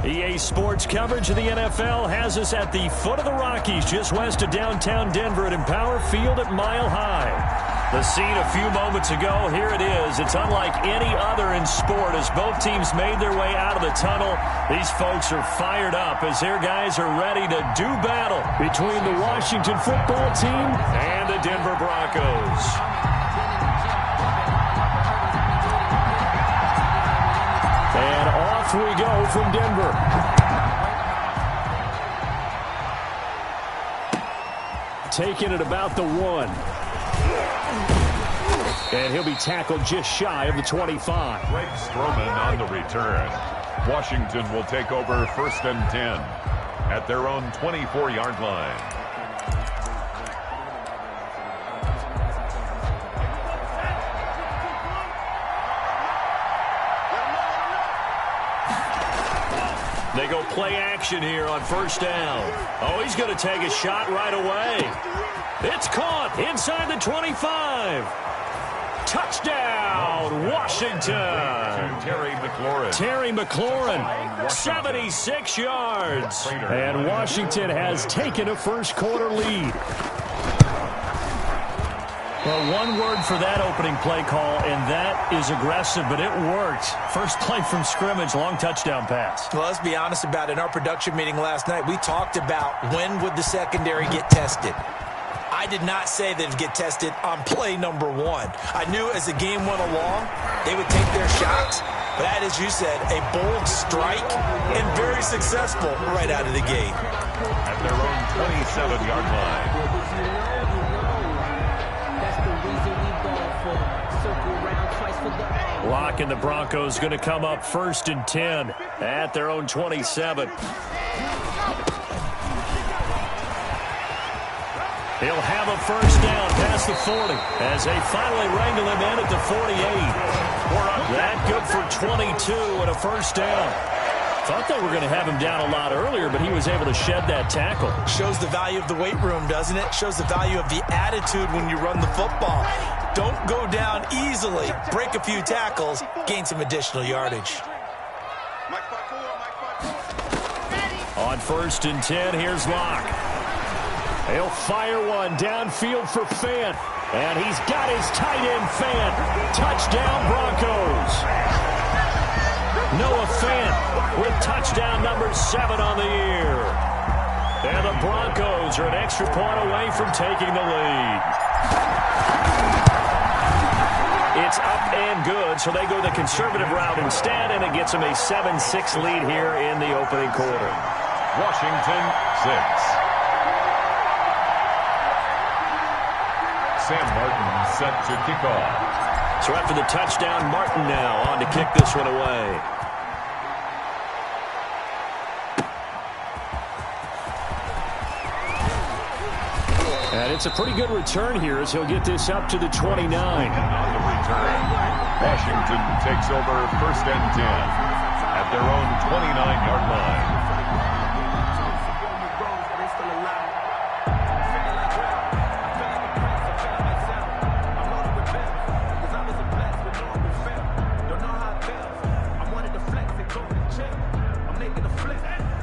EA Sports coverage of the NFL has us at the foot of the Rockies, just west of downtown Denver at Empower Field at Mile High. The scene a few moments ago, here it is. It's unlike any other in sport as both teams made their way out of the tunnel. These folks are fired up as their guys are ready to do battle between the Washington football team and the Denver Broncos. And off we go from Denver. Taking it about the 1. And he'll be tackled just shy of the 25. Greg Stroman on the return. Washington will take over 1st and 10 at their own 24-yard line. They go play action here on 1st down. Oh, he's going to take a shot right away. It's caught inside the 25. Touchdown, Washington. Terry McLaurin, 76 yards. And Washington has taken a first-quarter lead. Well, one word for that opening play call, and that is aggressive, but it worked. First play from scrimmage, long touchdown pass. Well, let's be honest about it. In our production meeting last night, we talked about when would the secondary get tested. I did not say they'd get tested on play number 1. I knew as the game went along, they would take their shots. But that, as you said, a bold strike and very successful right out of the gate. At their own 27-yard line. Lock and the Broncos going to come up 1st and 10 at their own 27. He'll have a first down past the 40 as they finally wrangle him in at the 48. That good for 22 and a first down. Thought they were going to have him down a lot earlier, but he was able to shed that tackle. Shows the value of the weight room, doesn't it? Shows the value of the attitude when you run the football. Don't go down easily. Break a few tackles, gain some additional yardage. On 1st and 10, here's Locke. He'll fire one downfield for Fant. And he's got his tight end, Fant. Touchdown, Broncos. Noah Fant with touchdown number 7 on the year. And the Broncos are an extra point away from taking the lead. It's up and good, so they go the conservative route instead, and it gets them a 7-6 lead here in the opening quarter. Washington 6. Sam Martin set to kick off. So after the touchdown, Martin now on to kick this one away. And it's a pretty good return here as he'll get this up to the 29. On the return, Washington takes over 1st and 10 at their own 29-yard line.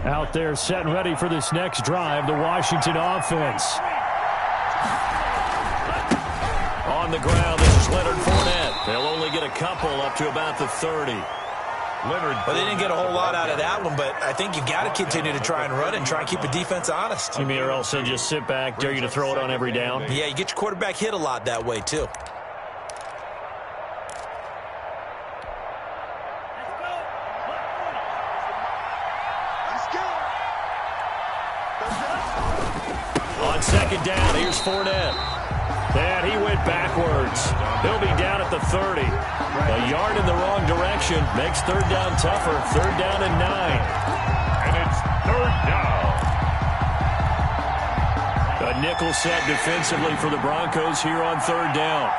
Out there set and ready for this next drive, the Washington offense. On the ground, this is Leonard Fournette. They'll only get a couple up to about the 30. Well, they didn't get a whole lot out of that one, but I think you got to continue to try and run and try and keep the defense honest. You mean or else they'll just sit back, dare you to throw it on every down? Yeah, you get your quarterback hit a lot that way, too. On 2nd down, here's Fournette. And he went backwards. He'll be down at the 30. A yard in the wrong direction makes 3rd down tougher. 3rd down and 9. And it's 3rd down. A nickel set defensively for the Broncos here on 3rd down.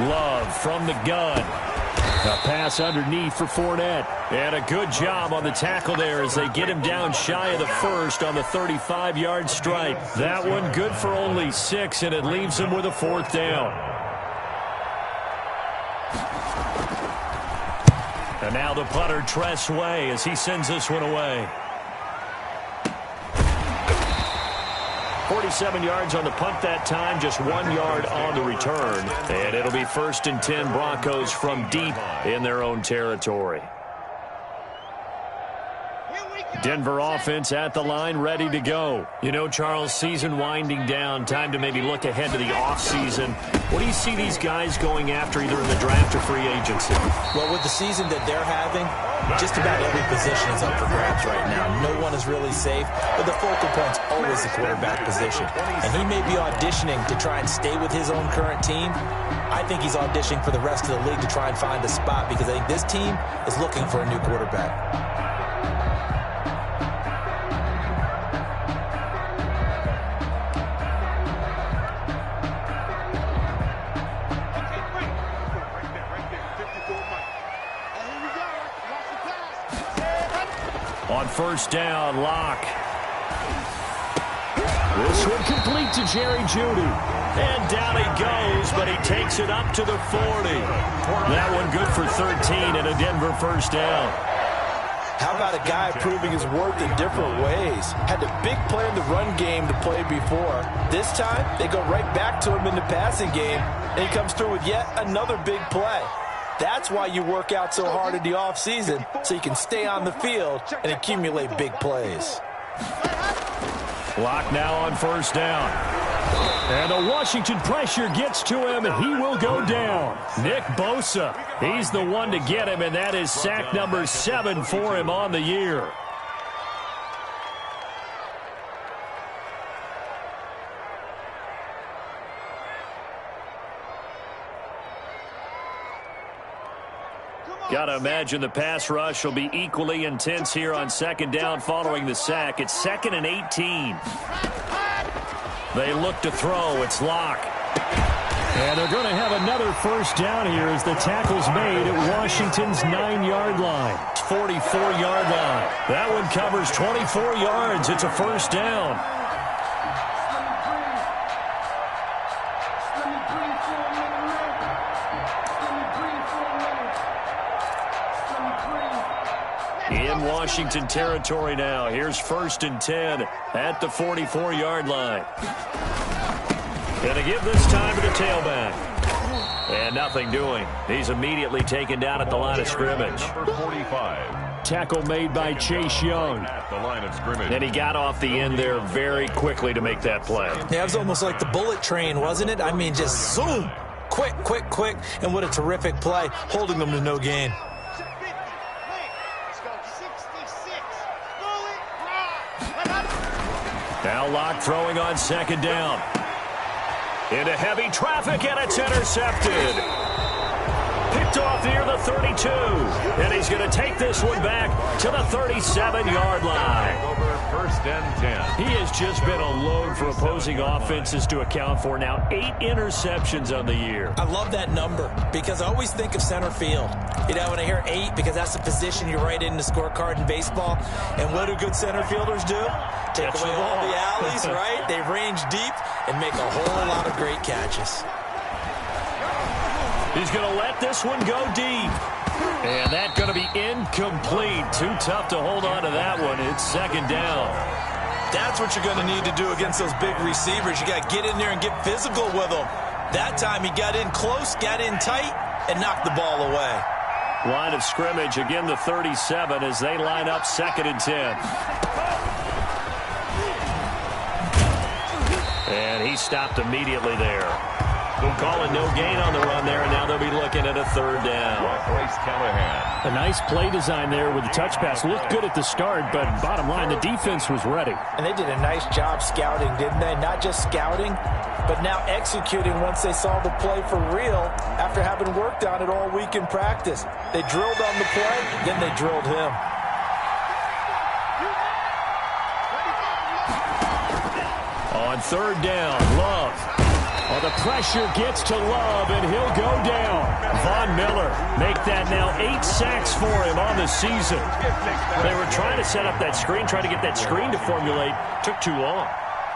Love from the gun. A pass underneath for Fournette. And a good job on the tackle there as they get him down shy of the 1st on the 35-yard strike. That one good for only 6, and it leaves him with a 4th down. And now the punter, Tress Way, as he sends this one away. 47 yards on the punt that time, just 1 yard on the return. And it'll be 1st and 10 Broncos from deep in their own territory. Denver offense at the line, ready to go. You know, Charles, season winding down, time to maybe look ahead to the offseason. What do you see these guys going after, either in the draft or free agency? Well, with the season that they're having, just about every position is up for grabs right now. No one is really safe, but the focal point's always the quarterback position. And he may be auditioning to try and stay with his own current team. I think he's auditioning for the rest of the league to try and find a spot, because I think this team is looking for a new quarterback. On 1st down, Locke. This one complete to Jerry Jeudy. And down he goes, but he takes it up to the 40. That one good for 13 and a Denver 1st down. How about a guy proving his worth in different ways? Had a big play in the run game to play before. This time, they go right back to him in the passing game, and he comes through with yet another big play. That's why you work out so hard in the offseason, so you can stay on the field and accumulate big plays. Locke now on 1st down. And the Washington pressure gets to him, and he will go down. Nick Bosa, he's the one to get him, and that is sack number 7 for him on the year. Got to imagine the pass rush will be equally intense here on 2nd down following the sack. It's 2nd and 18. They look to throw. It's Locke. And they're going to have another 1st down here as the tackle's made at Washington's 9-yard line. 44-yard line. That one covers 24 yards. It's a 1st down. In Washington territory now. Here's 1st and 10 at the 44-yard line. Going to give this time to the tailback. And nothing doing. He's immediately taken down at the line of scrimmage. Number 45. Tackle made by Chase Young. At the line of scrimmage. And he got off the end there very quickly to make that play. Yeah, it was almost like the bullet train, wasn't it? I mean, just zoom. Quick, quick, quick. And what a terrific play, holding them to no gain. Now Locke throwing on 2nd down. Into heavy traffic, and it's intercepted. Picked off near the 32. And he's going to take this one back to the 37-yard line. Over 1st and 10. He has just been a load for opposing offenses to account for. Now 8 interceptions on the year. I love that number because I always think of center field. You know, when I hear 8, because that's the position you write in the scorecard in baseball. And what do good center fielders do? Take away all the alleys, right? They range deep and make a whole lot of great catches. He's going to let this one go deep. And that's going to be incomplete. Too tough to hold on to that one. It's 2nd down. That's what you're going to need to do against those big receivers. You got to get in there and get physical with them. That time he got in close, got in tight, and knocked the ball away. Line of scrimmage, again the 37 as they line up 2nd and 10. And he stopped immediately there. Calling no gain on the run there, and now they'll be looking at a 3rd down. Callahan. A nice play design there with the touch pass. Looked good at the start, but bottom line, the defense was ready. And they did a nice job scouting, didn't they? Not just scouting, but now executing once they saw the play for real after having worked on it all week in practice. They drilled on the play, then they drilled him. On 3rd down, Love. Well, the pressure gets to Love, and he'll go down. Von Miller make that now 8 sacks for him on the season. They were trying to set up that screen, trying to get that screen to formulate. Took too long.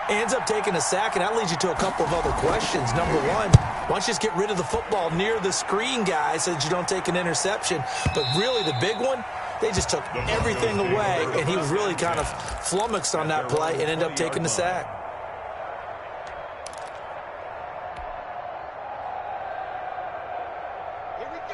He ends up taking a sack, and that leads you to a couple of other questions. Number one, why don't you just get rid of the football near the screen guy so that you don't take an interception? But really the big one, they just took everything away, and he was really kind of flummoxed on that play and ended up taking the sack.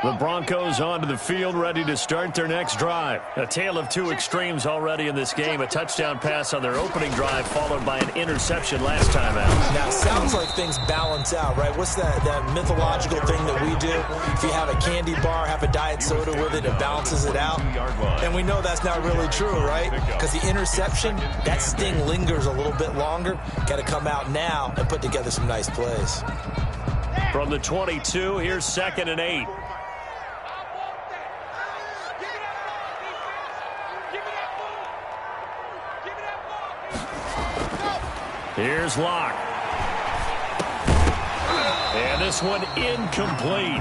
The Broncos onto the field, ready to start their next drive. A tale of two extremes already in this game. A touchdown pass on their opening drive, followed by an interception last time out. Now, it sounds like things balance out, right? What's that mythological thing that we do? If you have a candy bar, have a diet soda with it, it balances it out. And we know that's not really true, right? Because the interception, that sting lingers a little bit longer. Got to come out now and put together some nice plays. From the 22, here's 2nd and 8. Here's Locke. And this one incomplete.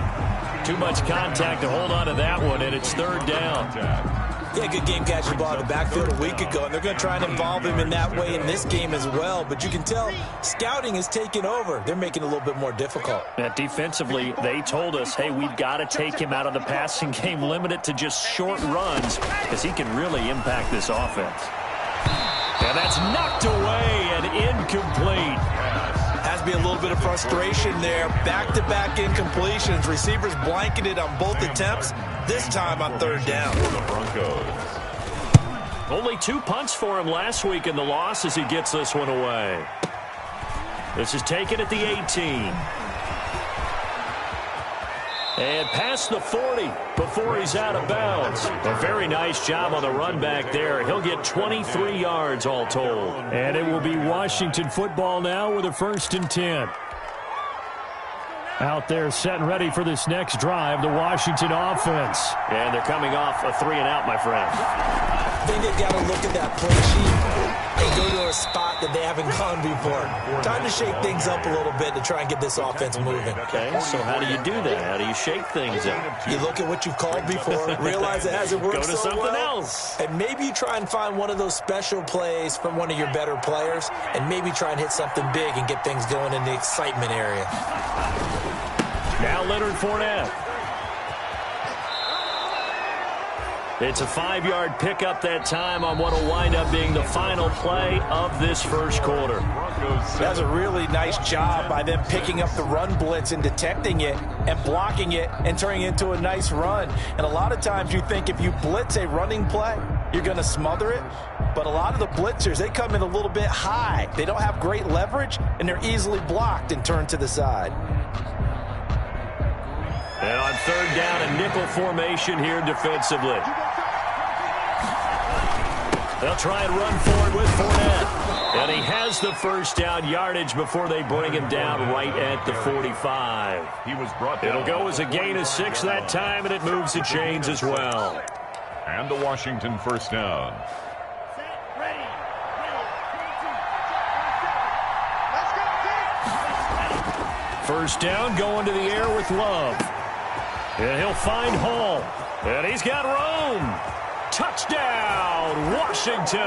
Too much contact to hold on to that one, and it's 3rd down. Yeah, good game catching ball in the backfield a week ago, and they're going to try and involve him in that way in this game as well. But you can tell scouting is taking over. They're making it a little bit more difficult. Defensively, they told us, hey, we've got to take him out of the passing game, limit it to just short runs, because he can really impact this offense. And that's knocked away and incomplete. Has to be a little bit of frustration there. Back-to-back incompletions. Receivers blanketed on both attempts, this time on 3rd down. Only 2 punts for him last week in the loss as he gets this one away. This is taken at the 18. And past the 40 before he's out of bounds. A very nice job on the run back there. He'll get 23 yards all told. And it will be Washington football now with a 1st and 10. Out there set and ready for this next drive, the Washington offense. And they're coming off a 3-and-out, my friend. I think they've got to look at that play sheet and go to a spot that they haven't gone before. Time to shake things up a little bit to try and get this offense moving. Okay, so how do you do that? How do you shake things up? You look at what you've called before, realize it hasn't worked so well. Go to something else. And maybe you try and find one of those special plays from one of your better players, and maybe try and hit something big and get things going in the excitement area. Now Leonard Fournette. It's a 5-yard pickup that time on what will wind up being the final play of this first quarter. That's a really nice job by them picking up the run blitz and detecting it and blocking it and turning it into a nice run. And a lot of times you think if you blitz a running play, you're going to smother it. But a lot of the blitzers, they come in a little bit high. They don't have great leverage, and they're easily blocked and turned to the side. And on 3rd down, a nickel formation here defensively. They'll try and run forward with Fournette. And he has the 1st down yardage before they bring him down right at the 45. It'll go as a gain of 6 that time, and it moves the chains as well. And the Washington 1st down. First down, going to the air with Love. And he'll find Hall. And he's got room. Touchdown, Washington.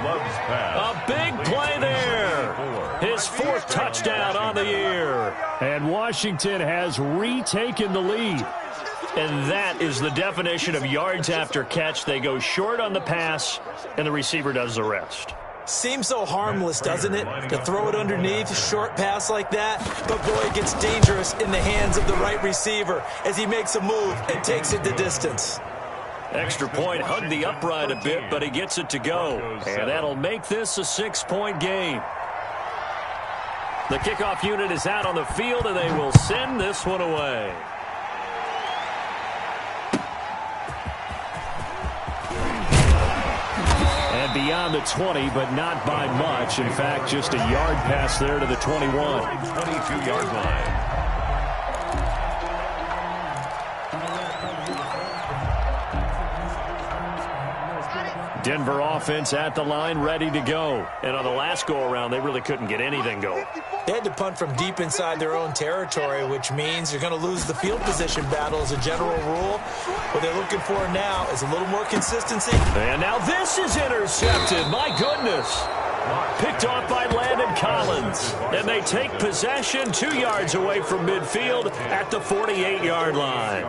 Love's pass. A big play there. His 4th touchdown on the year. And Washington has retaken the lead. And that is the definition of yards after catch. They go short on the pass, and the receiver does the rest. Seems so harmless, doesn't it, to throw it underneath, a short pass like that? But, boy, it gets dangerous in the hands of the right receiver as he makes a move and takes it the distance. Extra point, hugged the upright a bit, but he gets it to go. And that'll make this a 6-point game. The kickoff unit is out on the field, and they will send this one away. And beyond the 20, but not by much. In fact, just a yard pass there to the 21. 22-yard line. Denver offense at the line, ready to go. And on the last go-around, they really couldn't get anything going. They had to punt from deep inside their own territory, which means you're going to lose the field position battle as a general rule. What they're looking for now is a little more consistency. And now this is intercepted. My goodness. Picked off by Landon Collins. And they take possession 2 yards away from midfield at the 48-yard line.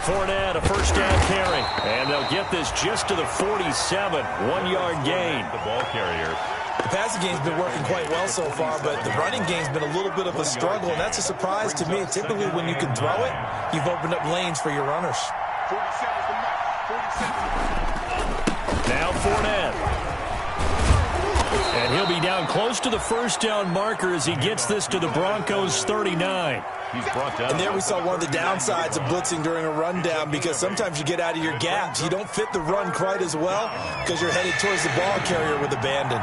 Fournette, a first down carry. And they'll get this just to the 47. 1-yard gain. The ball carrier. The passing game's been working quite well so far, but the running game's been a little bit of a struggle, and that's a surprise to me. Typically, when you can throw it, you've opened up lanes for your runners. 47's the mark. 47. Now Fournette. And he'll be down close to the first down marker as he gets this to the Broncos' 39. He's brought down. And there we saw one of the downsides of blitzing during a rundown, because sometimes you get out of your gaps. You don't fit the run quite as well because you're headed towards the ball carrier with abandon.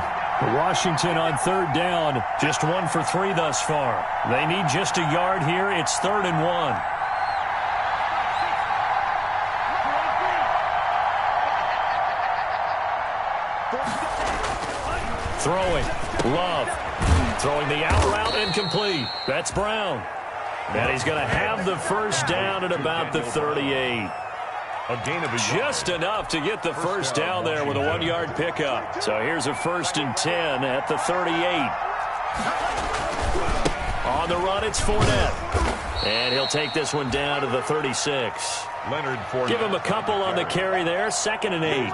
Washington on third down, just 1 for 3 thus far. They need just a yard here. It's 3rd and 1. Throwing, Love. Throwing the out route, incomplete. That's Brown. And he's going to have the first down at about the 38. A gain of just enough to get the first down there with a 1-yard pickup. So here's a 1st and 10 at the 38. On the run, it's Fournette. And he'll take this one down to the 36. Leonard Fournette. Give him a couple on the carry there. 2nd and 8.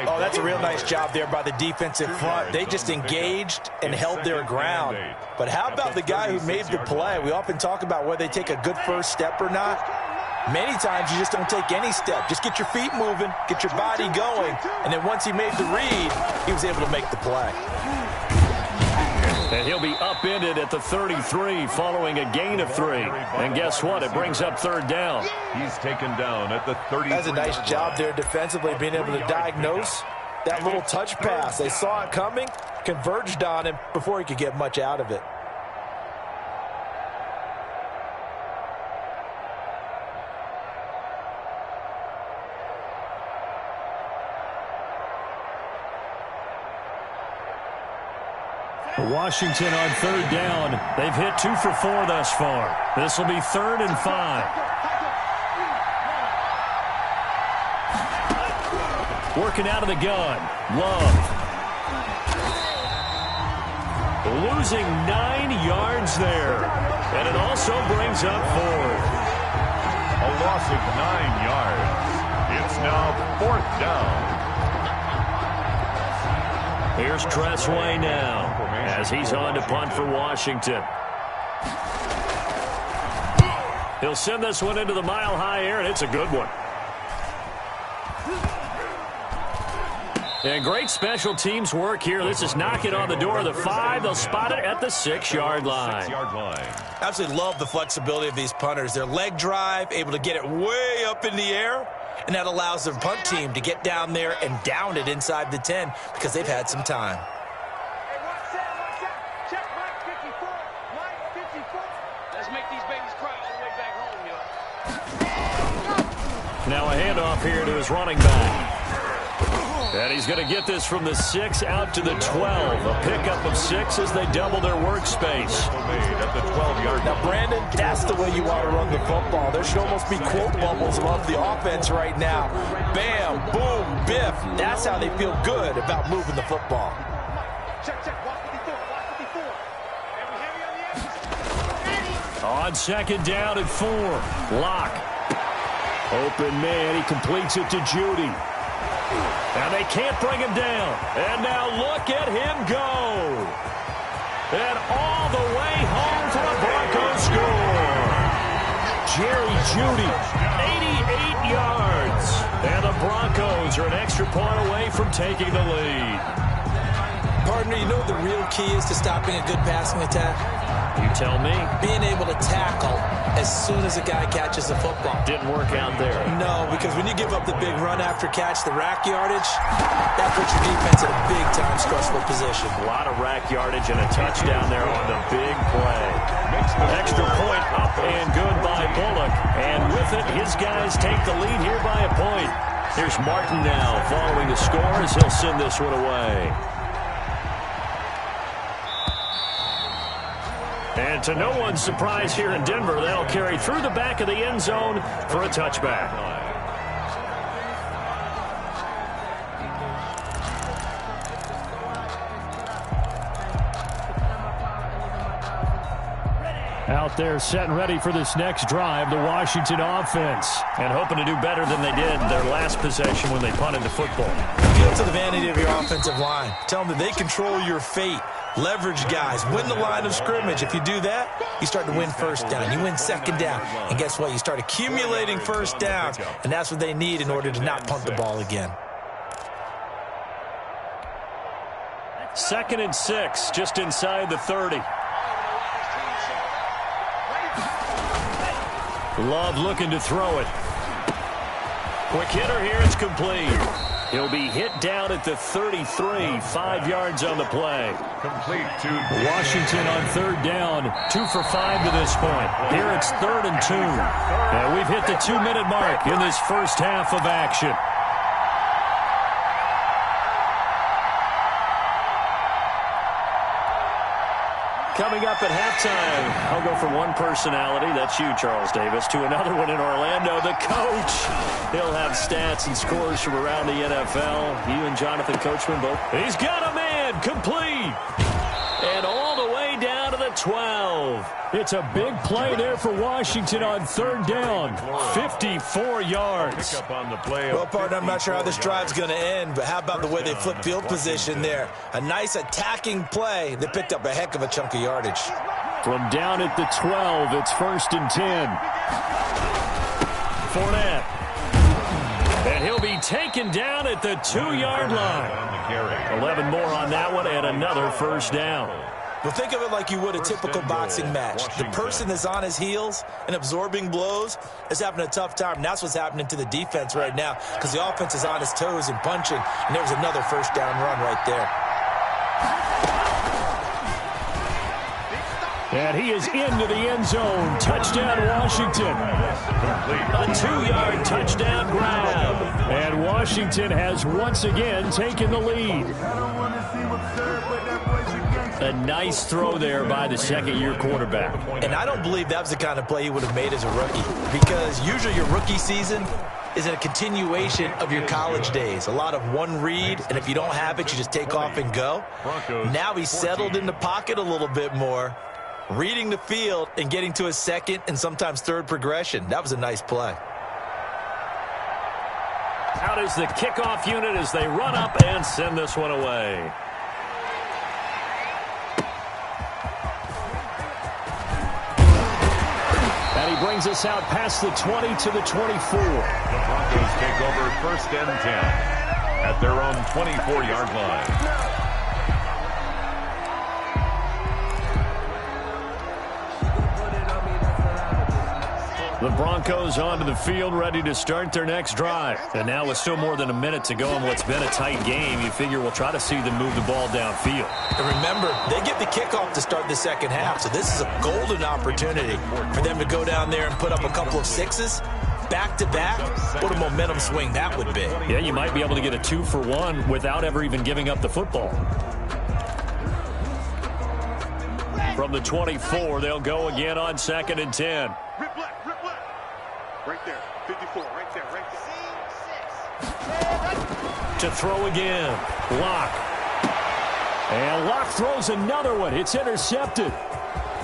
Oh, that's a real nice job there by the defensive front. They just engaged and held their ground. But how about the guy who made the play? We often talk about whether they take a good first step or not. Many times you just don't take any step. Just get your feet moving, get your body going, and then once he made the read, he was able to make the play. And he'll be upended at the 33 following a gain of 3. And guess what? It brings up 3rd down. He's taken down at the 33. That's a nice job there defensively, being able to diagnose that little touch pass. They saw it coming, converged on him before he could get much out of it. Washington on third down. They've hit 2 for 4 thus far. This will be 3rd and 5. Working out of the gun. Love. Losing 9 yards there. And it also brings up 4th. A loss of 9 yards. It's now 4th down. Here's Tressway now as he's on to punt for Washington. He'll send this one into the mile-high air, and it's a good one. And great special teams work here. This is knocking on the door of the 5. They'll spot it at the 6-yard line. Absolutely love the flexibility of these punters. Their leg drive, able to get it way up in the air, and that allows their punt team to get down there and down it inside the 10 because they've had some time. Check Mike 54. Mike 54. Let's make these babies cry all the way back home, yo. Now a handoff here to his running back. And he's going to get this from the 6 out to the 12. A pickup of 6 as they double their workspace. At the 12-yard. Now, Brandon, that's the way you want to run the football. There should almost be quote bubbles above the offense right now. Bam, boom, biff. That's how they feel good about moving the football. Check, watch 54, watch 54. And we heavy on the edges. On 2nd down at 4. Lock. Open man. He completes it to Judy. And they can't bring him down. And now look at him go. And all the way home for a Broncos score. Jerry Judy, 88 yards. And the Broncos are an extra point away from taking the lead. Partner, you know what the real key is to stopping a good passing attack? You tell me. Being able to tackle as soon as a guy catches the football. Didn't work out there. No, because when you give up the big run after catch, the rack yardage, that puts your defense in a big-time stressful position. A lot of rack yardage and a touchdown there on the big play. Extra point up and good by Bullock. And with it, his guys take the lead here by a point. Here's Martin now following the score as he'll send this one away. And to no one's surprise here in Denver, that'll carry through the back of the end zone for a touchback. Out there set and ready for this next drive, the Washington offense. And hoping to do better than they did their last possession when they punted the football. Appeal to the vanity of your offensive line. Tell them that they control your fate. Leverage guys. Win the line of scrimmage. If you do that, you start to win first down. You win second down. And guess what? You start accumulating first downs. And that's what they need in order to not punt the ball again. 2nd and 6, just inside the 30. Love looking to throw it. Quick hitter here, it's complete. He'll be hit down at the 33, 5 yards on the play. Complete to Washington on 3rd down, 2 for 5 to this point. Here it's 3rd and 2. And we've hit the 2-minute mark in this first half of action. Coming up at halftime, I'll go from one personality, that's you, Charles Davis, to another one in Orlando, the coach. He'll have stats and scores from around the NFL. You and Jonathan Coachman both. He's got a man, complete. And all the way down to the 12. It's a big play there for Washington on 3rd down. 54 yards. Well, partner, I'm not sure how this drive's going to end, but how about the way they flip field position there? A nice attacking play that picked up a heck of a chunk of yardage. From down at the 12, it's 1st and 10. Fournette. And he'll be taken down at the 2-yard line. 11 more on that one and another first down. Well, think of it like you would a typical boxing match. The person that's on his heels and absorbing blows is having a tough time. And that's what's happening to the defense right now because the offense is on his toes and punching. And there was another first down run right there. And he is into the end zone. Touchdown, Washington. A 2-yard touchdown grab. And Washington has once again taken the lead. A nice throw there by the second-year quarterback. And I don't believe that was the kind of play he would have made as a rookie because usually your rookie season is a continuation of your college days. A lot of one read, and if you don't have it, you just take off and go. Now he's settled in the pocket a little bit more, reading the field and getting to his second and sometimes third progression. That was a nice play. Out is the kickoff unit as they run up and send this one away. And he brings us out past the 20 to the 24. The Broncos take over 1st and 10 at their own 24-yard line. The Broncos onto the field, ready to start their next drive. And now with still more than a minute to go in what's been a tight game, you figure we'll try to see them move the ball downfield. And remember, they get the kickoff to start the second half, so this is a golden opportunity for them to go down there and put up a couple of sixes. Back-to-back, what a momentum swing that would be. Yeah, you might be able to get a 2-for-1 without ever even giving up the football. From the 24, they'll go again on 2nd and 10. Rip left. Right there, 54, right there. To throw again, Locke. And Locke throws another one. It's intercepted.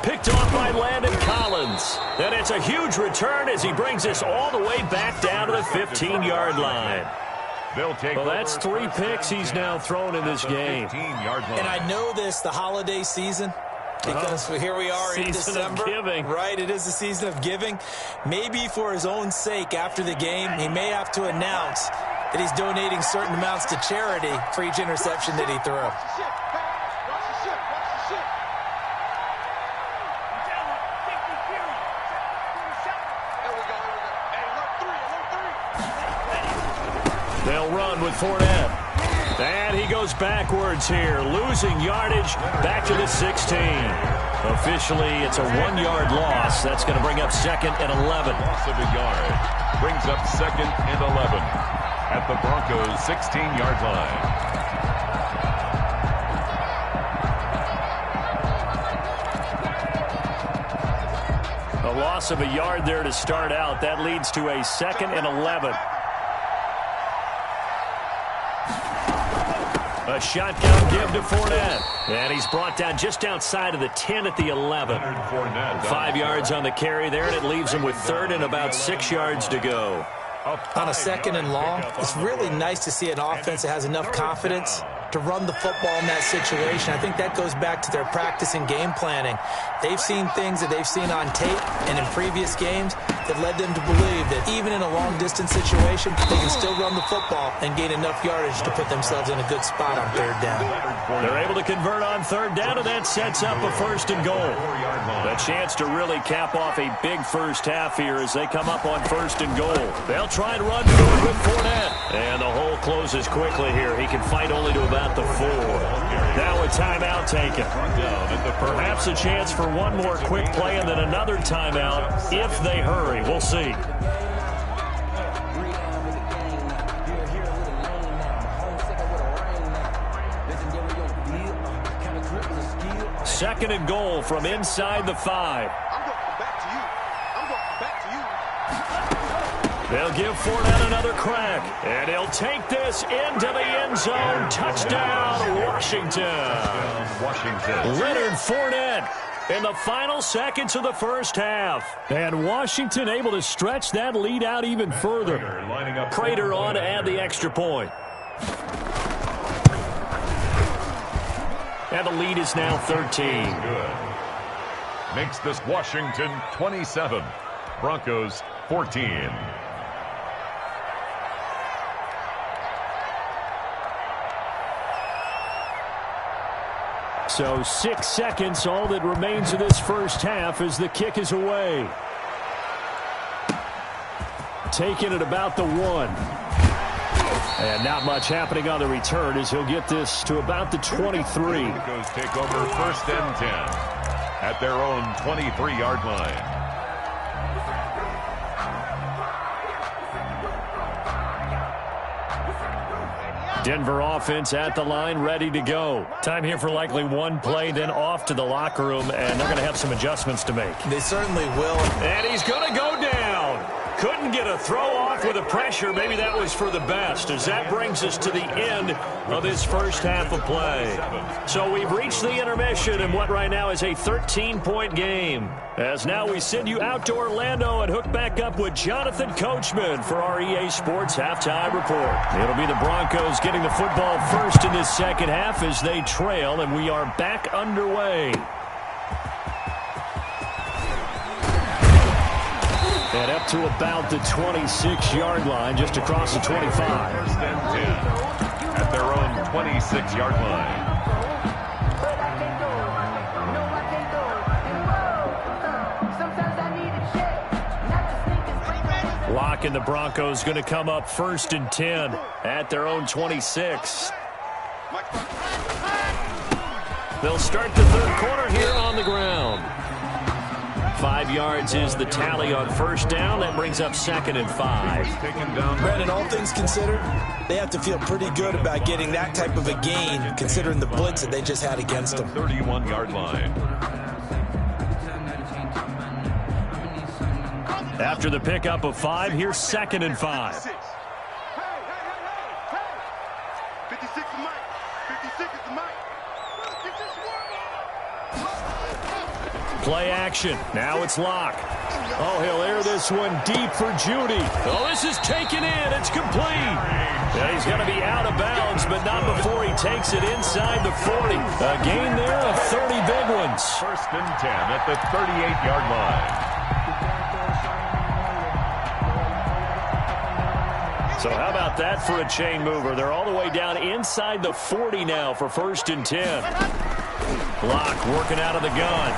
Picked off by Landon Collins. And it's a huge return as he brings us all the way back down to the 15-yard line. Well, that's 3 picks he's now thrown in this game. And I know this, the holiday season, because here we are in December. Right, it is the season of giving. Maybe for his own sake after the game, he may have to announce that he's donating certain amounts to charity for each interception that he threw. They'll run with Fournette. And he goes backwards here, losing yardage back to the 16. Officially, it's a 1-yard loss. That's going to bring up 2nd and 11. Loss of a yard brings up 2nd and 11 at the Broncos' 16-yard line. A loss of a yard there to start out. That leads to a 2nd and 11. A shotgun give to Fournette. And he's brought down just outside of the 10 at the 11. 5 yards on the carry there, and it leaves him with 3rd and about 6 yards to go. On a 2nd and long, it's really nice to see an offense that has enough confidence to run the football in that situation. I think that goes back to their practice and game planning. They've seen things that they've seen on tape and in previous games that led them to believe that even in a long-distance situation, they can still run the football and gain enough yardage to put themselves in a good spot on 3rd down. They're able to convert on 3rd down, and that sets up a 1st and goal. A chance to really cap off a big first half here as they come up on 1st and goal. They'll try and run to it with Fournette. And the hole closes quickly here. He can fight only to about the 4. Now a timeout taken. Perhaps a chance for one more quick play and then another timeout if they hurry. We'll see. Second and goal from inside the 5. They'll give Fournette another crack, and he'll take this into the end zone. Touchdown, Washington. Leonard Fournette in the final seconds of the first half. And Washington able to stretch that lead out even further. Prater on to add the extra point. And the lead is now 13. Good. Makes this Washington 27. Broncos 14. So 6 seconds, all that remains of this first half as the kick is away. Taken at about the 1. And not much happening on the return as he'll get this to about the 23. Broncos take over 1st and 10 at their own 23-yard line. Denver offense at the line, ready to go. Time here for likely one play, then off to the locker room, and they're going to have some adjustments to make. They certainly will. And he's going to go down. Couldn't get a throw off with the pressure. Maybe that was for the best, as that brings us to the end of this first half of play. So we've reached the intermission in what right now is a 13-point game. As now we send you out to Orlando and hook back up with Jonathan Coachman for our EA Sports Halftime Report. It'll be the Broncos getting the football first in this second half as they trail, and we are back underway. And up to about the 26-yard line, just across the 25. 1st and 10 at their own 26-yard line. Lock and the Broncos going to come up 1st and 10 at their own 26. They'll start the 3rd quarter here on the ground. 5 yards is the tally on 1st down. That brings up 2nd and 5. Brandon, all things considered, they have to feel pretty good about getting that type of a gain, considering the blitz that they just had against them. 31-yard line. After the pickup of 5, here's 2nd and 5. 56 is Mike. 56 is the Mike. Play action. Now it's Locke. Oh, he'll air this one deep for Judy. Oh, this is taken in. It's complete. Yeah, he's going to be out of bounds, but not before he takes it inside the 40. A gain there of 30 big ones. 1st and 10 at the 38-yard line. So how about that for a chain mover? They're all the way down inside the 40 now for 1st and 10. Locke working out of the gun.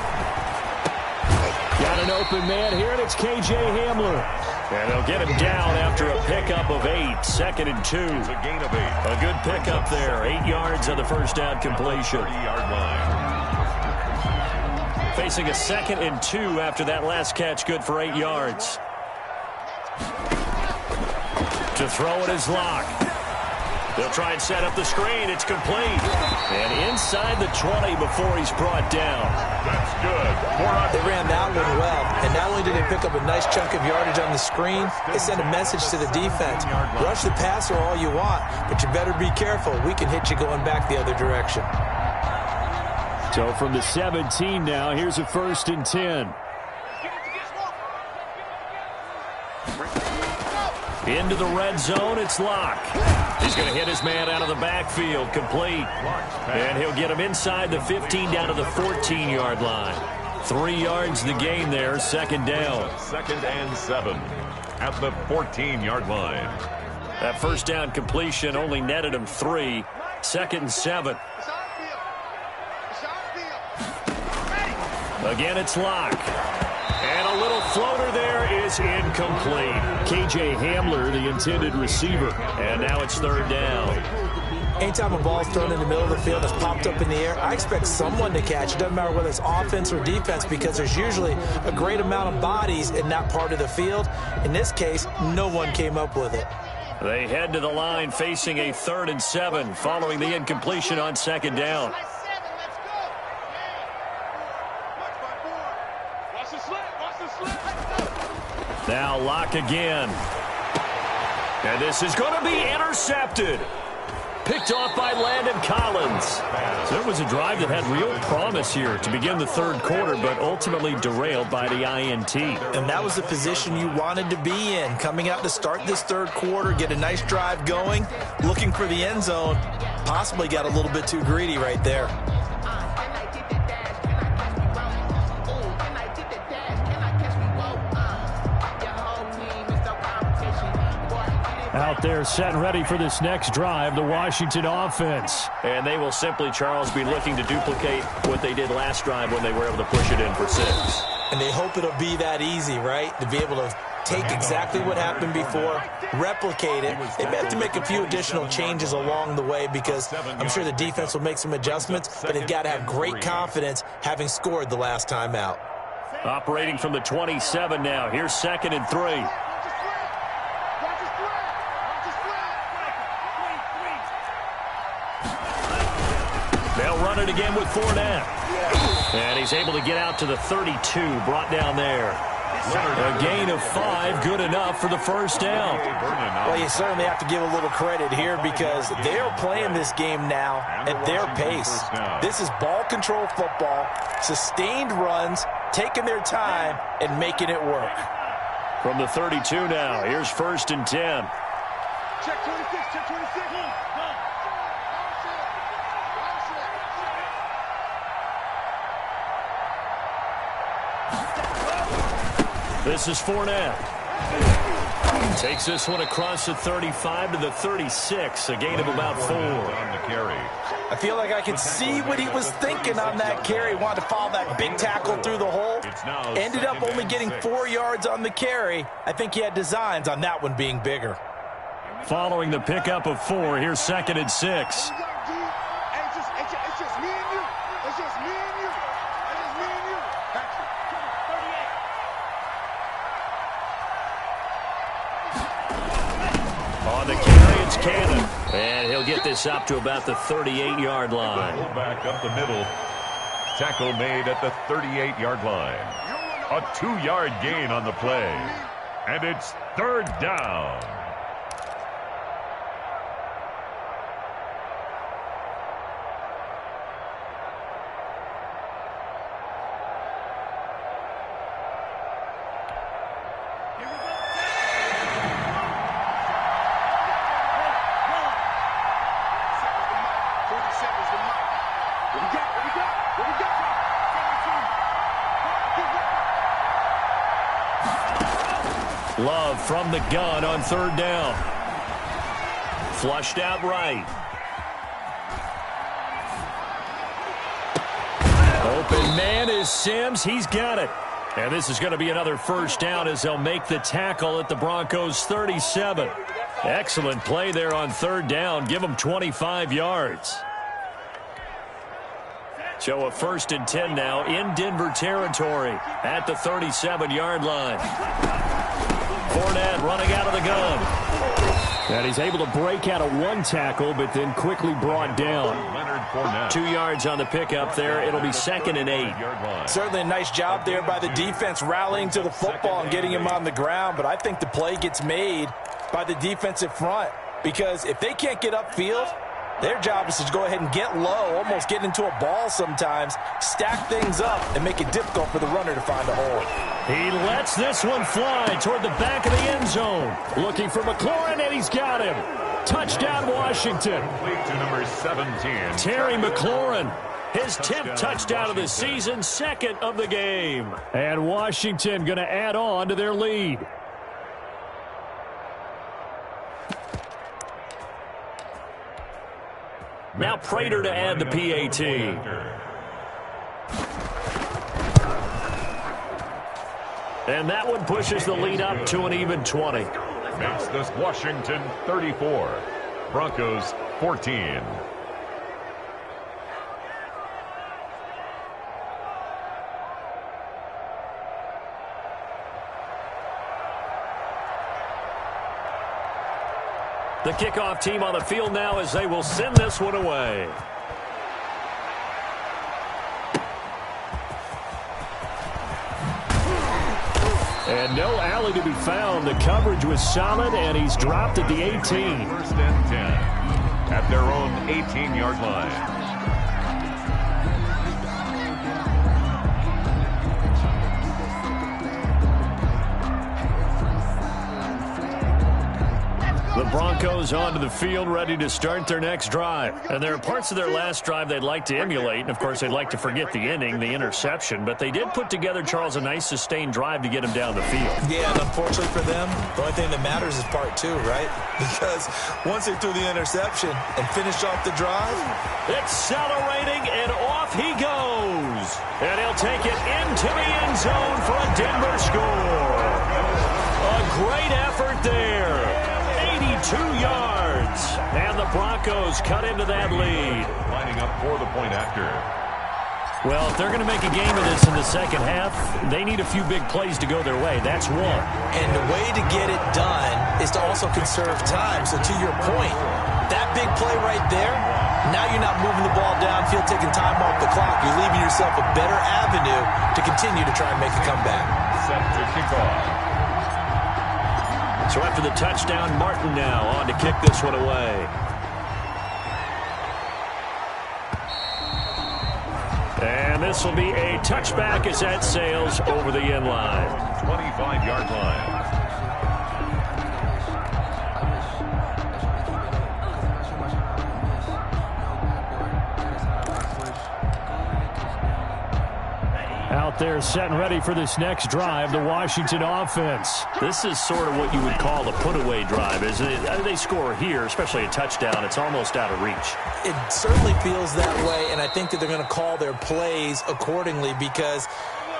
Got an open man here, and it's K.J. Hamler. And they'll get him down after a pickup of 8. 2nd and 2. It's a gain of 8. A good pickup there. 8 yards on the first down completion. 30-yard line. Facing a 2nd and 2 after that last catch. Good for 8 yards. To throw it is Locke. They'll try and set up the screen. It's complete. And inside the 20 before he's brought down. That's good. They ran that one well. And not only they pick up a nice chunk of yardage on the screen. They send a message to the defense. Rush the passer all you want, but you better be careful. We can hit you going back the other direction. So from the 17 now, here's a 1st and 10. Into the red zone, it's Locke. He's going to hit his man out of the backfield, complete. And he'll get him inside the 15 down to the 14-yard line. 3 yards the gain there, 2nd down. 2nd and 7 at the 14-yard line. That 1st down completion only netted him 3. 2nd and 7. Again, it's Locke. And a little floater there is incomplete. K.J. Hamler, the intended receiver. And now it's 3rd down. Anytime a ball's thrown in the middle of the field that's popped up in the air, I expect someone to catch. It doesn't matter whether it's offense or defense because there's usually a great amount of bodies in that part of the field. In this case, no one came up with it. They head to the line facing a 3rd and 7 following the incompletion on 2nd down. Now Locke again. And this is going to be intercepted. Picked off by Landon Collins. So it was a drive that had real promise here to begin the 3rd quarter, but ultimately derailed by the INT. And that was the position you wanted to be in. Coming out to start this 3rd quarter, get a nice drive going, looking for the end zone. Possibly got a little bit too greedy right there. Out there set and ready for this next drive, the Washington offense. And they will simply, Charles, be looking to duplicate what they did last drive when they were able to push it in for 6. And they hope it'll be that easy, right? To be able to take exactly what happened before, replicate it. They may have to make a few additional changes along the way because I'm sure the defense will make some adjustments, but they've got to have great confidence having scored the last time out. Operating from the 27 now. Here's 2nd and 3. They'll run it again with Fournette. And he's able to get out to the 32, brought down there. A gain of 5, good enough for the 1st down. Well, you certainly have to give a little credit here because they're playing this game now at their pace. This is ball control football, sustained runs, taking their time, and making it work. From the 32 now, here's 1st and 10. Check 26, check 26. This is Fournette. Takes this one across the 35 to the 36, a gain of about 4. On the carry. I feel like I could see what he was thinking on that carry. Wanted to follow that big tackle through the hole. Ended up only getting 4 yards on the carry. I think he had designs on that one being bigger. Following the pickup of 4, here's 2nd and 6. On the carry, it's Cannon. And he'll get this up to about the 38-yard line. Back up the middle. Tackle made at the 38-yard line. A 2-yard gain on the play. And it's 3rd down. Love from the gun on 3rd down. Flushed out right. Open man is Sims. He's got it. And this is going to be another 1st down as they'll make the tackle at the Broncos' 37. Excellent play there on 3rd down. Give them 25 yards. So a 1st and 10 now in Denver territory at the 37-yard line. Fournette running out of the gun. And he's able to break out of one tackle, but then quickly brought down. 2 yards on the pickup there. It'll be 2nd and 8. Certainly a nice job there by the defense rallying to the football and getting him on the ground, but I think the play gets made by the defensive front because if they can't get upfield, their job is to go ahead and get low, almost get into a ball sometimes, stack things up, and make it difficult for the runner to find a hole. He lets this one fly toward the back of the end zone. Looking for McLaurin, and he's got him. Touchdown, Washington. To number 17. Terry McLaurin. His 10th touchdown of the season, 2nd of the game. And Washington going to add on to their lead. Now Prater to add the PAT. And that one pushes the lead up to an even 20. Makes this Washington 34. Broncos 14. The kickoff team on the field now as they will send this one away. And no alley to be found. The coverage was solid, and he's dropped at the 18. 1st and 10 at their own 18-yard line. The Broncos onto the field, ready to start their next drive. And there are parts of their last drive they'd like to emulate. And, of course, they'd like to forget the ending, the interception. But they did put together, Charles, a nice sustained drive to get him down the field. Yeah, and unfortunately for them, the only thing that matters is part 2, right? Because once they threw the interception and finished off the drive, accelerating, and off he goes. And he'll take it into the end zone for a Denver score. A great effort there. 82 yards. And the Broncos cut into that lead. Lining up for the point after. Well, if they're going to make a game of this in the second half, they need a few big plays to go their way. That's one. And the way to get it done is to also conserve time. So to your point, that big play right there, now you're not moving the ball downfield, taking time off the clock. You're leaving yourself a better avenue to continue to try and make a comeback. Set to kick off. So after the touchdown, Martin now on to kick this one away. And this will be a touchback as that sails over the end line. 25-yard line. Out there set and ready for this next drive, the Washington offense. This is sort of what you would call a put-away drive, isn't it? They score here, especially a touchdown. It's almost out of reach. It certainly feels that way, and I think that they're going to call their plays accordingly because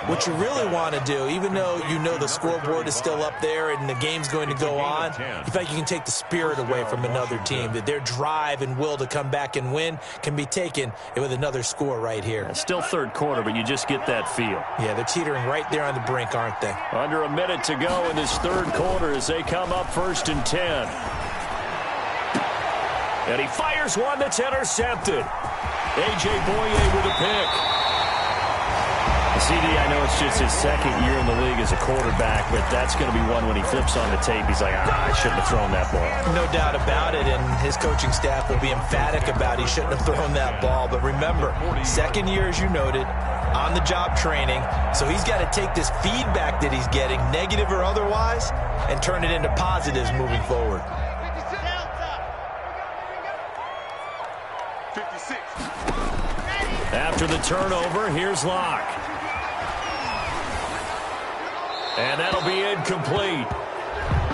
what you really want to do, even though you know the scoreboard is still up there and the game's going to go on, you feel like you can take the spirit away from another team, that their drive and will to come back and win can be taken with another score right here. It's still third quarter, but you just get that feel. Yeah, they're teetering right there on the brink, aren't they? Under a minute to go in this third quarter as they come up 1st and 10. And he fires one that's intercepted. A.J. Boye with a pick. CD, I know it's just his 2nd year in the league as a quarterback, but that's going to be one when he flips on the tape. He's like, I shouldn't have thrown that ball. No doubt about it, and his coaching staff will be emphatic about he shouldn't have thrown that ball. But remember, 2nd year, as you noted, on-the-job training, so he's got to take this feedback that he's getting, negative or otherwise, and turn it into positives moving forward. 56. After the turnover, here's Locke. And that'll be incomplete.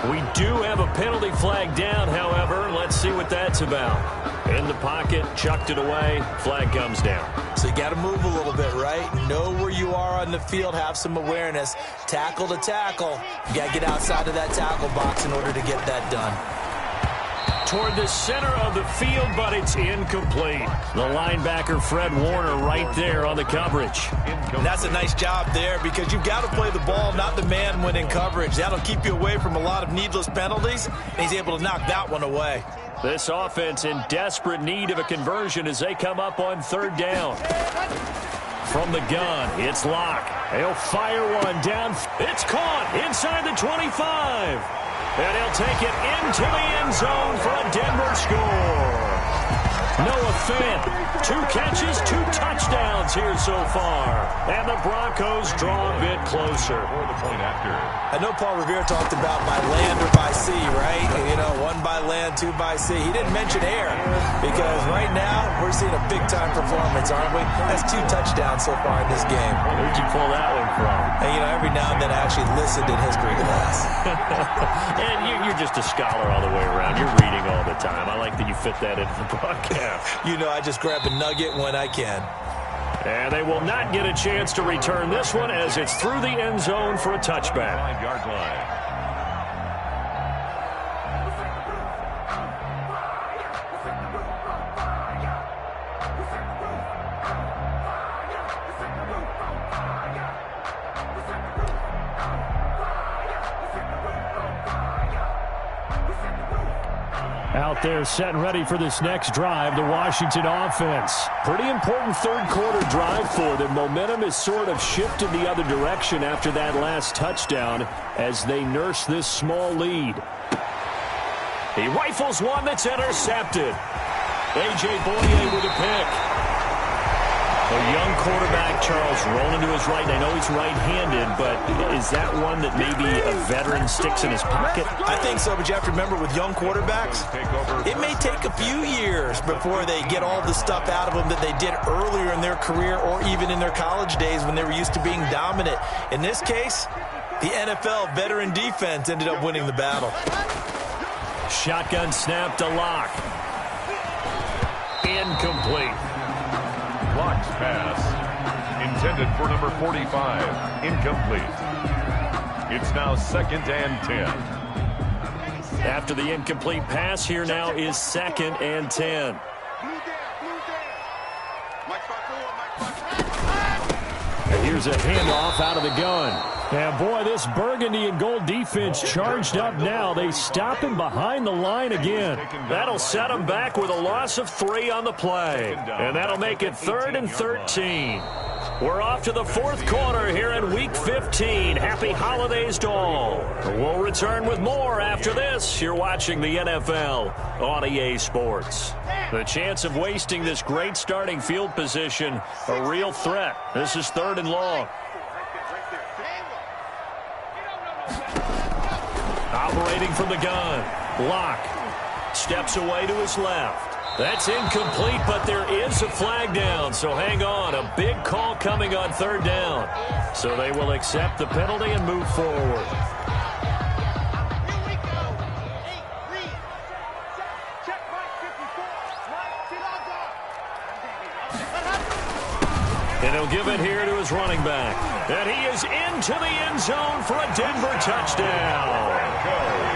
We do have a penalty flag down, however. Let's see what that's about. In the pocket, chucked it away, flag comes down. So you got to move a little bit, right? Know where you are on the field, have some awareness. Tackle to tackle. You got to get outside of that tackle box in order to get that done. toward the center of the field, but it's incomplete. The linebacker, Fred Warner, right there on the coverage. And that's a nice job there because you've got to play the ball, not the man when in coverage. That'll keep you away from a lot of needless penalties, and he's able to knock that one away. This offense in desperate need of a conversion as they come up on third down. From the gun, it's Locke. He'll fire one down. It's caught inside the 25. And he'll take it into the end zone for a Denver score. Noah Fant, 2 catches, 2 touchdowns here so far. And the Broncos draw a bit closer. I know Paul Revere talked about by land or by sea, right? You know, 1 by land, 2 by sea. He didn't mention air because right now we're seeing a big-time performance, aren't we? That's 2 touchdowns so far in this game. Where'd you pull that one from? And, you know, every now and then I actually listened in history class. And you're just a scholar all the way around. You're reading all the time. I like that you fit that into the broadcast. You know, I just grab a nugget when I can. And they will not get a chance to return this one as it's through the end zone for a touchback. 5-yard line. Out there set and ready for this next drive, the Washington offense. Pretty important third quarter drive for them. Momentum has sort of shifted the other direction after that last touchdown as they nurse this small lead. He rifles one that's intercepted. A.J. Boye with a pick. A young quarterback, Charles, rolling to his right. I know he's right-handed, but is that one that maybe a veteran sticks in his pocket? I think so, but you have to remember with young quarterbacks, it may take a few years before they get all the stuff out of them that they did earlier in their career or even in their college days when they were used to being dominant. In this case, the NFL veteran defense ended up winning the battle. Shotgun snap to Locke. Incomplete. Locke's pass intended for number 45. Incomplete. It's now 2nd and 10. After the incomplete pass, here now is 2nd and 10. And here's a handoff out of the gun. And boy, this burgundy and gold defense charged up now. They stop him behind the line again. That'll set him back with a loss of 3 on the play. And that'll make it 3rd and 13. We're off to the 4th quarter here in Week 15. Happy holidays to all. We'll return with more after this. You're watching the NFL on EA Sports. The chance of wasting this great starting field position, a real threat. This is 3rd and long. Operating from the gun, Locke steps away to his left. That's incomplete, but there is a flag down, so hang on. A big call coming on 3rd down. So they will accept the penalty and move forward. And he'll give it here to his running back. And he is into the end zone for a Denver touchdown.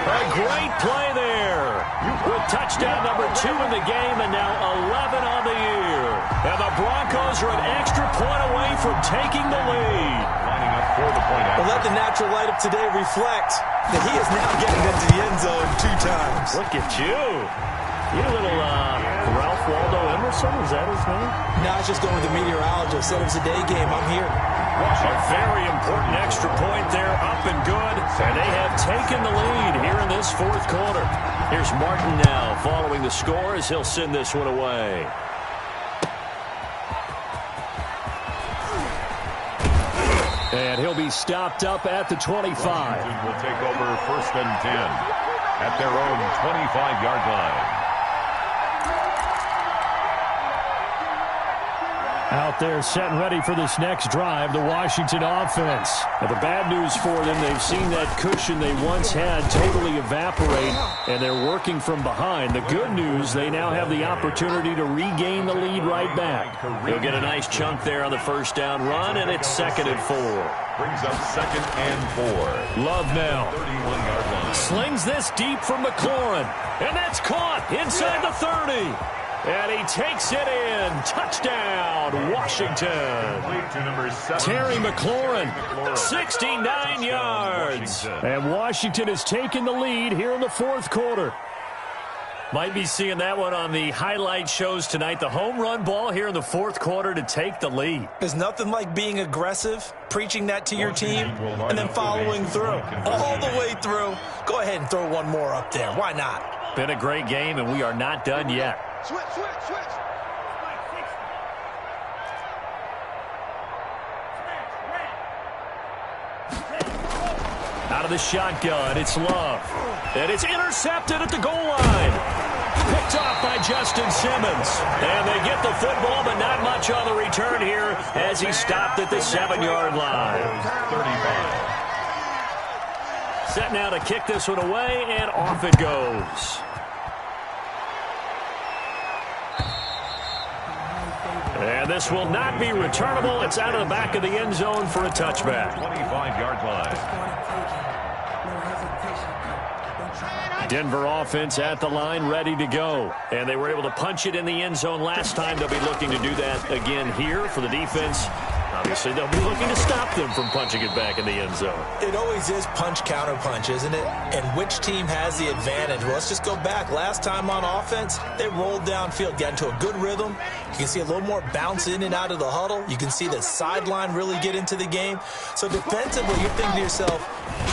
A great play there. With touchdown number 2 in the game and now 11 on the year. And the Broncos are an extra point away from taking the lead. Lining up for the point. Well, let the natural light of today reflect that he is now getting into the end zone 2 times. Look at you. You a little Ralph Waldo Emerson, is that his name? No, it's just going with the meteorologist. Said it was a day game. I'm here. A very important extra point there, up and good. And they have taken the lead here in this 4th quarter. Here's Martin now following the score as he'll send this one away. And he'll be stopped up at the 25. Washington will take over 1st and 10 at their own 25-yard line. Out there set and ready for this next drive, the Washington offense. Now, the bad news for them, they've seen that cushion they once had totally evaporate, and they're working from behind. The good news, they now have the opportunity to regain the lead right back. They'll get a nice chunk there on the 1st down run, and it's 2nd and 4. Brings up 2nd and 4. Love now. 31-yard line. Slings this deep from McLaurin. And that's caught inside the 30. And he takes it in. Touchdown, Washington. To number 7. Terry McLaurin, 69 yards. And Washington has taken the lead here in the fourth quarter. Might be seeing that one on the highlight shows tonight. The home run ball here in the fourth quarter to take the lead. There's nothing like being aggressive, preaching that to your team, and then following through. All the way through. Go ahead and throw one more up there. Why not? Been a great game, and we are not done yet. Switch. Out of the shotgun, it's Love. And it's intercepted at the goal line. Picked off by Justin Simmons. And they get the football, but not much on the return here as he stopped at the 7-yard line. 35. Set now to kick this one away, and off it goes. And this will not be returnable. It's out of the back of the end zone for a touchback. 25-yard line. Denver offense at the line, ready to go. And they were able to punch it in the end zone last time. They'll be looking to do that again here for the defense. Obviously, they'll be looking to stop them from punching it back in the end zone. It always is punch, counter punch, isn't it? And which team has the advantage? Well, let's just go back. Last time on offense, they rolled downfield, got into a good rhythm. You can see a little more bounce in and out of the huddle. You can see the sideline really get into the game. So defensively, you're thinking to yourself,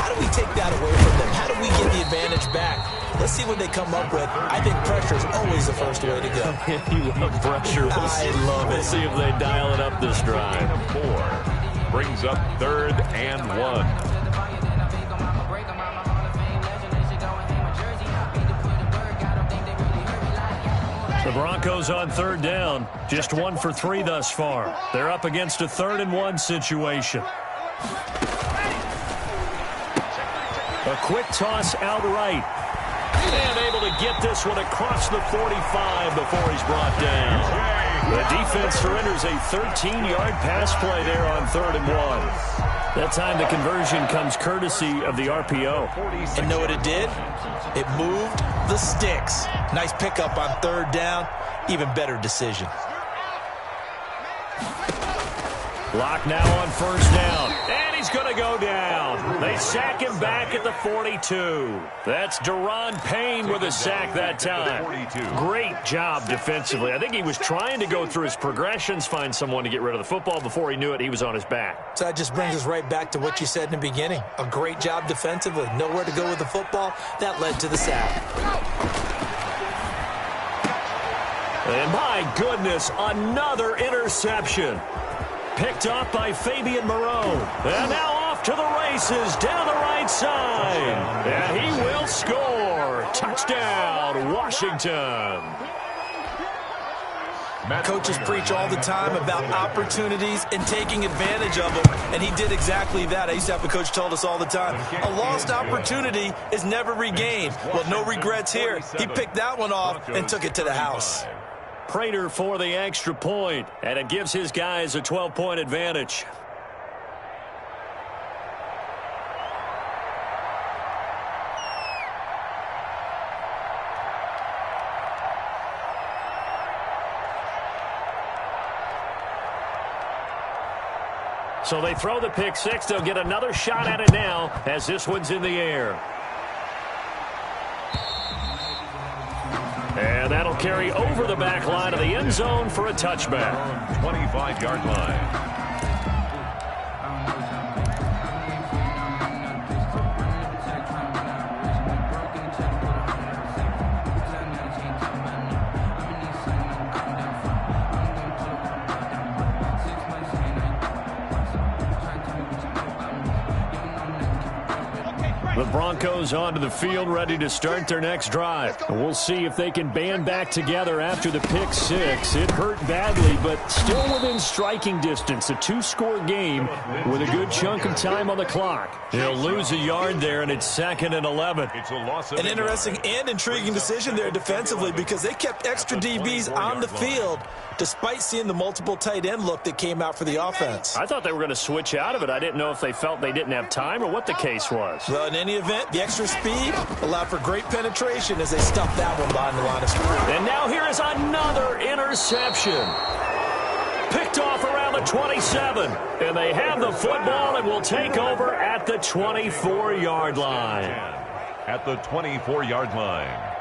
how do we take that away from them? How do we get the advantage back? Let's see what they come up with. I think pressure is always the first way to go. You love pressure. I love it. We'll see if they dial it up this drive. 4 brings up 3rd and 1. The Broncos on 3rd down. Just 1 for 3 thus far. They're up against a 3rd and 1 situation. A quick toss outright. And able to get this one across the 45 before he's brought down. The defense surrenders a 13-yard pass play there on 3rd and 1. That time the conversion comes courtesy of the RPO. And know what it did? It moved the sticks. Nice pickup on 3rd down. Even better decision. Lock now on 1st down. And he's going to go down. They sack him back at the 42. That's Daron Payne with a sack that time. Great job defensively. I think he was trying to go through his progressions, find someone to get rid of the football. Before he knew it, he was on his back. So that just brings us right back to what you said in the beginning. A great job defensively. Nowhere to go with the football. That led to the sack. And my goodness, another interception. Picked off by Fabian Moreau. And now off to the races down the right side. And he will score. Touchdown, Washington. Coaches preach all the time about opportunities and taking advantage of them, and he did exactly that. I used to have a coach told us all the time, a lost opportunity is never regained. Well, no regrets here. He picked that one off and took it to the house. Prater for the extra point, and it gives his guys a 12-point advantage. So they throw the pick six. They'll get another shot at it now as this one's in the air. And that'll carry over the back line of the end zone for a touchback. 25-yard line. Okay, The Broncos onto the field, ready to start their next drive. And we'll see if they can band back together after the pick six. It hurt badly, but still within striking distance. A two-score game with a good chunk of time on the clock. He'll lose a yard there, and it's 2nd and 11. It's a loss of An interesting and intriguing decision there defensively because they kept extra DBs on the field despite seeing the multiple tight end look that came out for the offense. I thought they were going to switch out of it. I didn't know if they felt they didn't have time or what the case was. Well, in any event, the extra speed allowed for great penetration as they stuffed that one behind the line of scrimmage. And now here is another interception. Picked off around the 27. And they have the football and will take over at the 24-yard line. At the 24-yard line.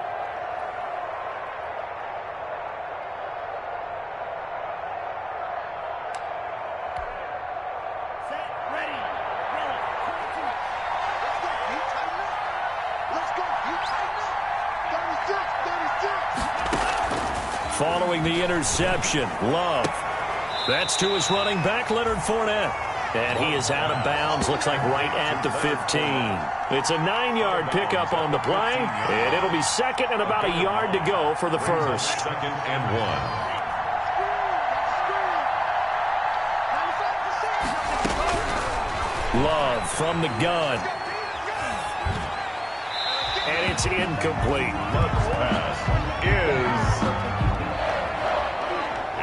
Following the interception, Love. That's to his running back, Leonard Fournette. And he is out of bounds, looks like right at the 15. It's a 9-yard pickup on the play, and it'll be 2nd and about a yard to go for the first. 2nd and 1. Love from the gun. And it's incomplete. Love's pass is...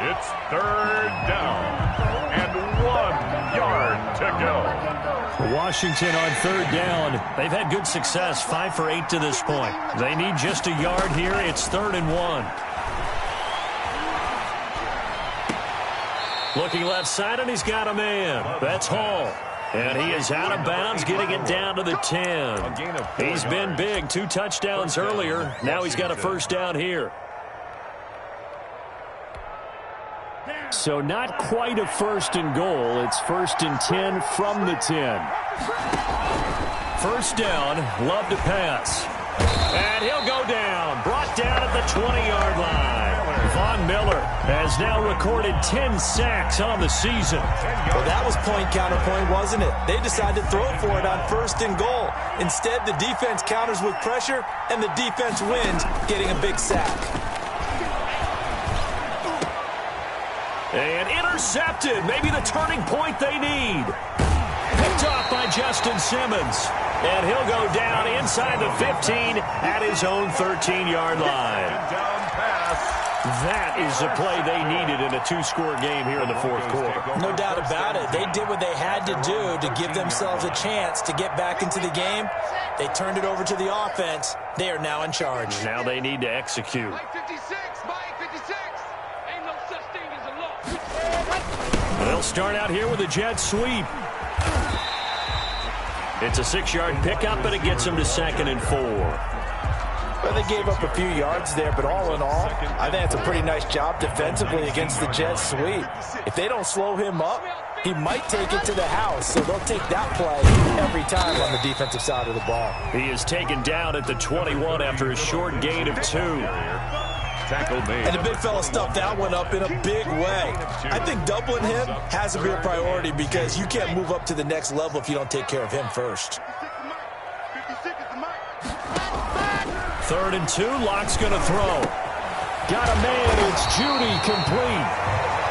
It's 3rd down and 1 yard to go. Washington on 3rd down. They've had good success, 5 for 8 to this point. They need just a yard here. It's 3rd and 1. Looking left side, and he's got a man. That's Hall. And he is out of bounds, getting it down to the 10. He's been big, 2 touchdowns earlier. Now he's got a first down here. So not quite a 1st and goal. It's 1st and 10 from the 10. First down, Love to pass. And he'll go down. Brought down at the 20-yard line. Von Miller has now recorded 10 sacks on the season. Well, that was point counterpoint, wasn't it? They decided to throw for it on 1st and goal. Instead, the defense counters with pressure, and the defense wins, getting a big sack. And intercepted. Maybe the turning point they need. Picked off by Justin Simmons. And he'll go down inside the 15 at his own 13-yard line. That is the play they needed in a 2-score game here in the 4th quarter. No doubt about it. They did what they had to do to give themselves a chance to get back into the game. They turned it over to the offense. They are now in charge. Now they need to execute. They'll start out here with a jet sweep. It's a 6-yard pickup, and it gets them to 2nd and 4. Well, they gave up a few yards there, but all in all, I think it's a pretty nice job defensively against the jet sweep. If they don't slow him up, he might take it to the house, so they'll take that play every time on the defensive side of the ball. He is taken down at the 21 after a short gain of 2. Tackle made. And the big fella stuffed that one up in a big way. I think doubling him has to be a priority because you can't move up to the next level if you don't take care of him first. 3rd and 2, Locke's going to throw. Got a man, it's Judy, complete.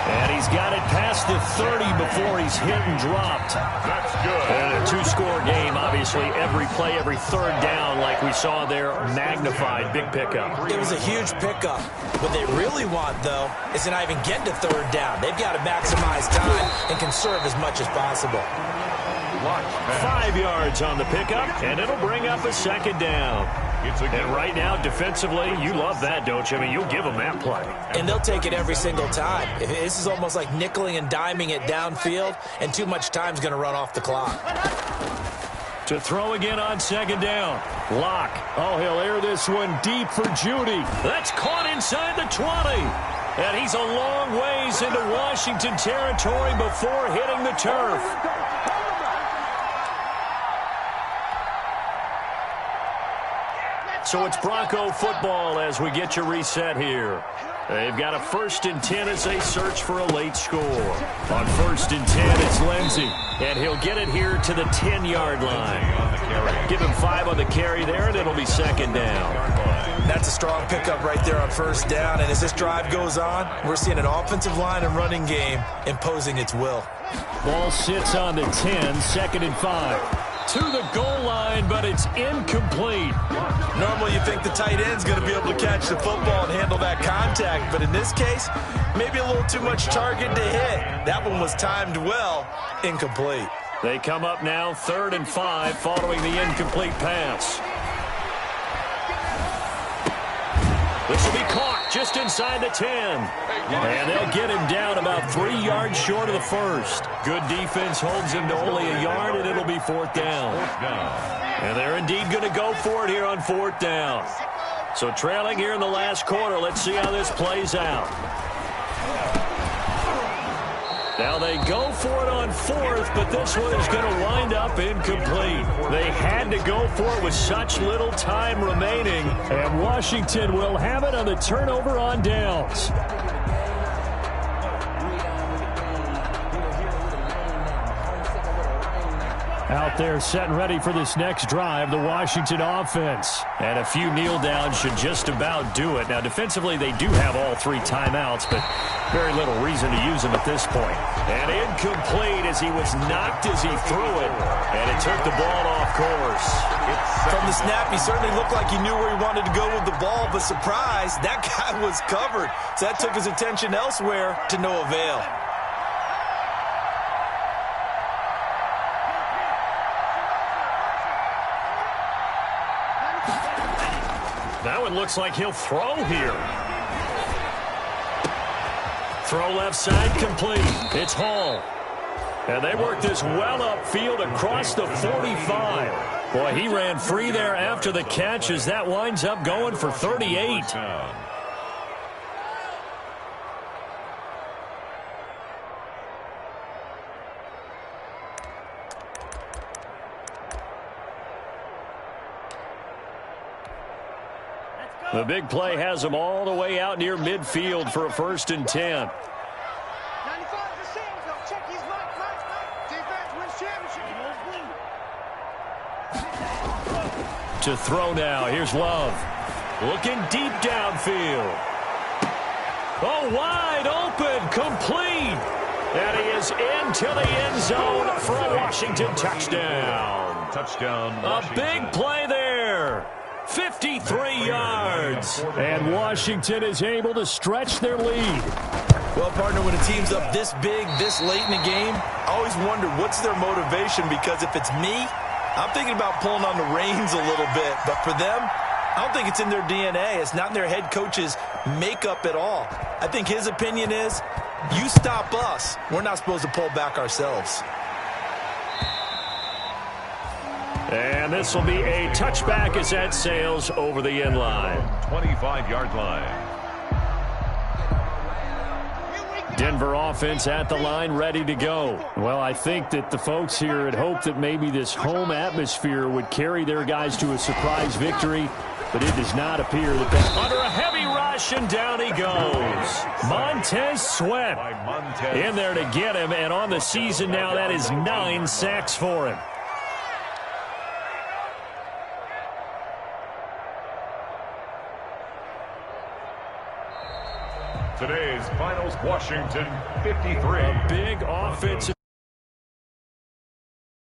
And he's got it past the 30 before he's hit and dropped. That's good. And a 2-score game, obviously, every play, every 3rd down, like we saw there, magnified, big pickup. It was a huge pickup. What they really want, though, is to not even get to 3rd down. They've got to maximize time and conserve as much as possible. 5 yards on the pickup, and it'll bring up a 2nd down. And right now, defensively, you love that, don't you? I mean, you'll give them that play. And they'll take it every single time. This is almost like nickeling and diming it downfield, and too much time's going to run off the clock. To throw again on 2nd down. Locke. Oh, he'll air this one deep for Judy. That's caught inside the 20. And he's a long ways into Washington territory before hitting the turf. So it's Bronco football as we get you reset here. They've got a 1st and 10 as they search for a late score. On 1st and 10, it's Lindsey, and he'll get it here to the 10-yard line. Give him 5 on the carry there, and it'll be second down. That's a strong pickup right there on first down. And as this drive goes on, we're seeing an offensive line and running game imposing its will. Ball sits on the 10, second and 5. To the goal line, but it's incomplete. Normally you think the tight end's going to be able to catch the football and handle that contact, but in this case, maybe a little too much target to hit. That one was timed well, incomplete. They come up now 3rd and 5 following the incomplete pass. This will be caught just inside the 10. And they'll get him down about 3 yards short of the first. Good defense holds him to only a yard, and it'll be 4th down. And they're indeed going to go for it here on 4th down. So trailing here in the last quarter, let's see how this plays out. Now they go for it on 4th, but this one is going to wind up incomplete. They had to go for it with such little time remaining, and Washington will have it on the turnover on downs. Out there set and ready for this next drive, the Washington offense. And a few kneel downs should just about do it. Now, defensively, they do have all 3 timeouts, but very little reason to use them at this point. And incomplete as he was knocked as he threw it, and it took the ball off course. From the snap, he certainly looked like he knew where he wanted to go with the ball, but surprise, that guy was covered. So that took his attention elsewhere to no avail. Now it looks like he'll throw here. Throw left side complete. It's Hall. And they work this well upfield across the 45. Boy, he ran free there after the catch as that winds up going for 38. The big play has them all the way out near midfield for a 1st and 10. 95 to Sandville. Check his right. Defense wins championship. To throw now. Here's Love. Looking deep downfield. Oh, wide open. Complete. And he is into the end zone for a Washington touchdown. Touchdown, A Washington. big play there. 53 yards. And Washington is able to stretch their lead. Well, partner, when a team's up this big, this late in the game, I always wonder what's their motivation, because if it's me, I'm thinking about pulling on the reins a little bit. But for them, I don't think it's in their DNA. It's not in their head coach's makeup at all. I think his opinion is, you stop us, we're not supposed to pull back ourselves. And this will be a touchback as that sails over the end line. 25-yard line. Denver offense at the line, ready to go. Well, I think that the folks here had hoped that maybe this home atmosphere would carry their guys to a surprise victory, but it does not appear that they're under a heavy rush, and down he goes. Montez Sweat in there to get him, and on the season now, that is 9 sacks for him. Today's finals, Washington 53. A big offensive